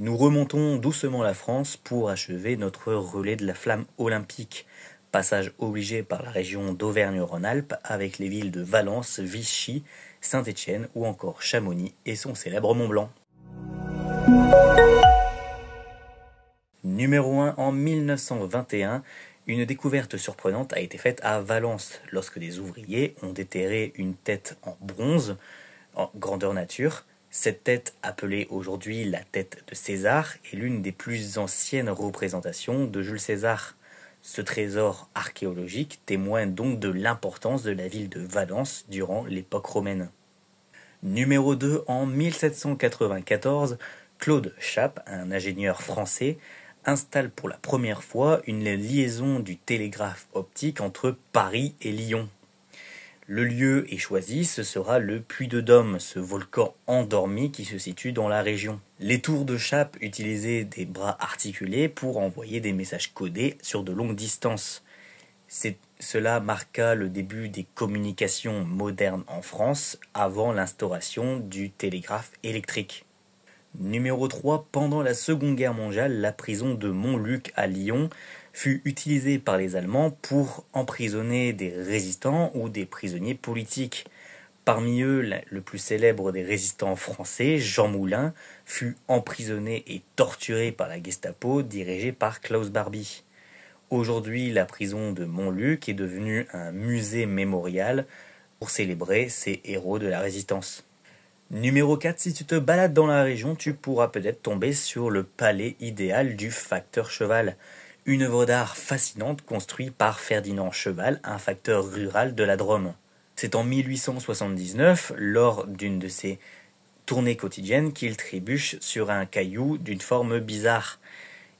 Nous remontons doucement la France pour achever notre relais de la flamme olympique. Passage obligé par la région d'Auvergne-Rhône-Alpes avec les villes de Valence, Vichy, Saint-Étienne ou encore Chamonix et son célèbre Mont-Blanc. Numéro 1 en 1921, une découverte surprenante a été faite à Valence lorsque des ouvriers ont déterré une tête en bronze en grandeur nature. Cette tête, appelée aujourd'hui la tête de César, est l'une des plus anciennes représentations de Jules César. Ce trésor archéologique témoigne donc de l'importance de la ville de Valence durant l'époque romaine. Numéro 2 en 1794, Claude Chappe, un ingénieur français, installe pour la première fois une liaison du télégraphe optique entre Paris et Lyon. Le lieu est choisi, ce sera le Puy de Dôme, ce volcan endormi qui se situe dans la région. Les tours de Chappe utilisaient des bras articulés pour envoyer des messages codés sur de longues distances. Cela marqua le début des communications modernes en France avant l'instauration du télégraphe électrique. Numéro 3, pendant la Seconde Guerre mondiale, la prison de Montluc à Lyon fut utilisée par les Allemands pour emprisonner des résistants ou des prisonniers politiques. Parmi eux, le plus célèbre des résistants français, Jean Moulin, fut emprisonné et torturé par la Gestapo dirigée par Klaus Barbie. Aujourd'hui, la prison de Montluc est devenue un musée mémorial pour célébrer ces héros de la résistance. Numéro 4, si tu te balades dans la région, tu pourras peut-être tomber sur le palais idéal du facteur Cheval, une œuvre d'art fascinante construite par Ferdinand Cheval, un facteur rural de la Drôme. C'est en 1879, lors d'une de ses tournées quotidiennes, qu'il trébuche sur un caillou d'une forme bizarre.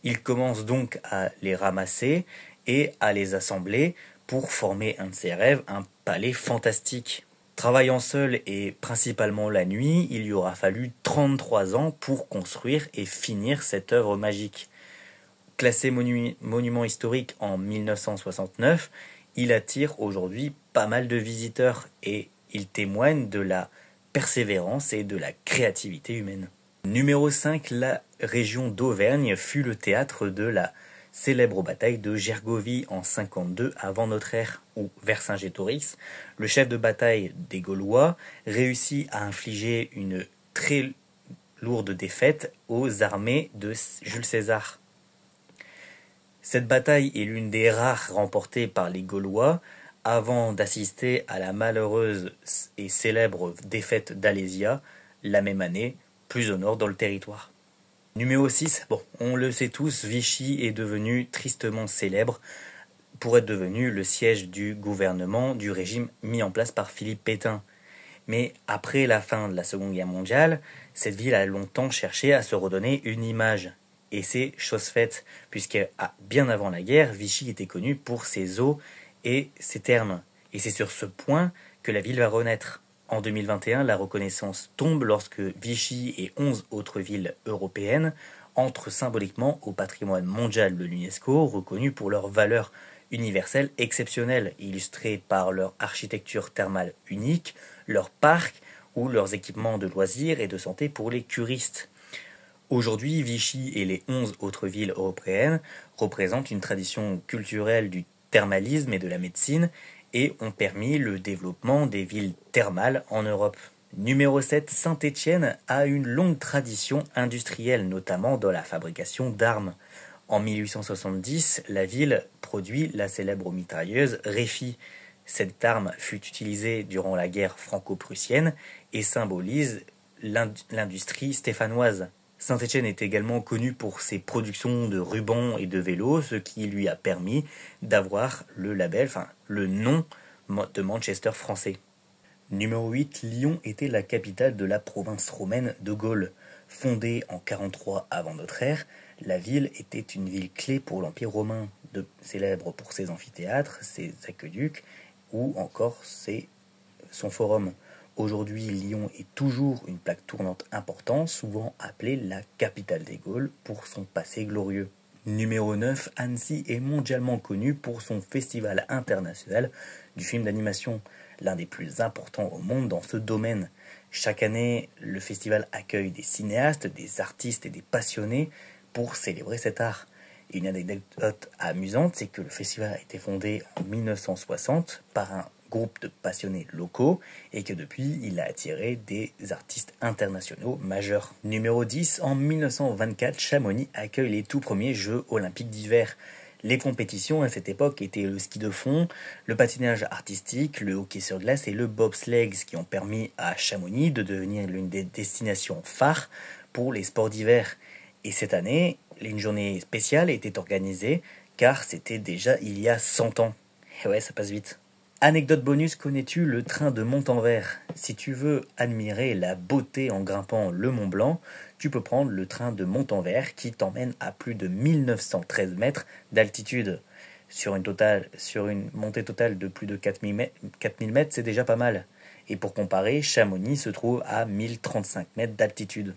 Il commence donc à les ramasser et à les assembler pour former un de ses rêves, un palais fantastique. Travaillant seul et principalement la nuit, il lui aura fallu 33 ans pour construire et finir cette œuvre magique. Classé monument historique en 1969, il attire aujourd'hui pas mal de visiteurs et il témoigne de la persévérance et de la créativité humaine. Numéro 5, la région d'Auvergne fut le théâtre de la célèbre bataille de Gergovie en 52 avant notre ère, où Vercingétorix, le chef de bataille des Gaulois, réussit à infliger une très lourde défaite aux armées de Jules César. Cette bataille est l'une des rares remportées par les Gaulois avant d'assister à la malheureuse et célèbre défaite d'Alésia la même année, plus au nord dans le territoire. Numéro 6, on le sait tous, Vichy est devenu tristement célèbre pour être devenu le siège du gouvernement du régime mis en place par Philippe Pétain. Mais après la fin de la Seconde Guerre mondiale, cette ville a longtemps cherché à se redonner une image. Et c'est chose faite, puisque bien avant la guerre, Vichy était connu pour ses eaux et ses thermes. Et c'est sur ce point que la ville va renaître. En 2021, la reconnaissance tombe lorsque Vichy et 11 autres villes européennes entrent symboliquement au patrimoine mondial de l'UNESCO, reconnu pour leurs valeurs universelles exceptionnelles, illustrées par leur architecture thermale unique, leurs parcs ou leurs équipements de loisirs et de santé pour les curistes. Aujourd'hui, Vichy et les 11 autres villes européennes représentent une tradition culturelle du thermalisme et de la médecine et ont permis le développement des villes thermales en Europe. Numéro 7, Saint-Étienne a une longue tradition industrielle, notamment dans la fabrication d'armes. En 1870, la ville produit la célèbre mitrailleuse Réfi. Cette arme fut utilisée durant la guerre franco-prussienne et symbolise l'industrie stéphanoise. Saint-Étienne est également connu pour ses productions de rubans et de vélos, ce qui lui a permis d'avoir le label, le nom de Manchester français. Numéro 8, Lyon était la capitale de la province romaine de Gaule. Fondée en 43 avant notre ère, la ville était une ville clé pour l'Empire romain, célèbre pour ses amphithéâtres, ses aqueducs ou encore son forum. Aujourd'hui, Lyon est toujours une plaque tournante importante, souvent appelée la capitale des Gaules pour son passé glorieux. Numéro 9, Annecy est mondialement connu pour son festival international du film d'animation, l'un des plus importants au monde dans ce domaine. Chaque année, le festival accueille des cinéastes, des artistes et des passionnés pour célébrer cet art. Et une anecdote amusante, c'est que le festival a été fondé en 1960 par un groupe de passionnés locaux et que depuis, il a attiré des artistes internationaux majeurs. Numéro 10, en 1924, Chamonix accueille les tout premiers Jeux olympiques d'hiver. Les compétitions à cette époque étaient le ski de fond, le patinage artistique, le hockey sur glace et le bobsleigh, qui ont permis à Chamonix de devenir l'une des destinations phares pour les sports d'hiver. Et cette année, une journée spéciale était organisée car c'était déjà il y a 100 ans. Et ouais, ça passe vite. Anecdote bonus, connais-tu le train de Montanvert? Si tu veux admirer la beauté en grimpant le Mont Blanc, tu peux prendre le train de Montanvert qui t'emmène à plus de 1913 mètres d'altitude. Sur une montée totale de plus de 4000 mètres, c'est déjà pas mal. Et pour comparer, Chamonix se trouve à 1035 mètres d'altitude.